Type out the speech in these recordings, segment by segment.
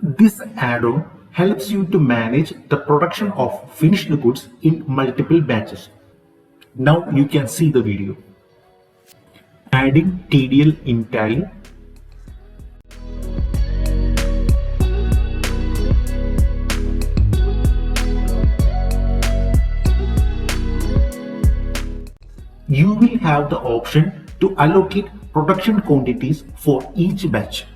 This add-on helps you to manage the production of finished goods in multiple batches. Now you can see the video. Adding TDL in Tally. You will have the option to allocate production quantities for each batch.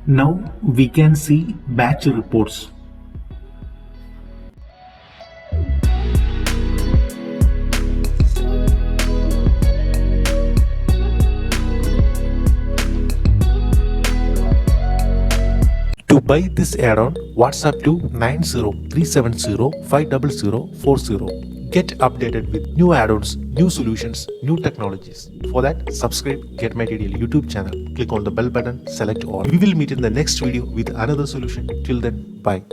Now we can see batch reports. To buy this add-on, WhatsApp to 90370500040. Get updated with new add-ons, new solutions, new technologies. For that, subscribe Get My TDL YouTube channel. Click on the bell button, select all. We will meet in the next video with another solution. Till then, bye.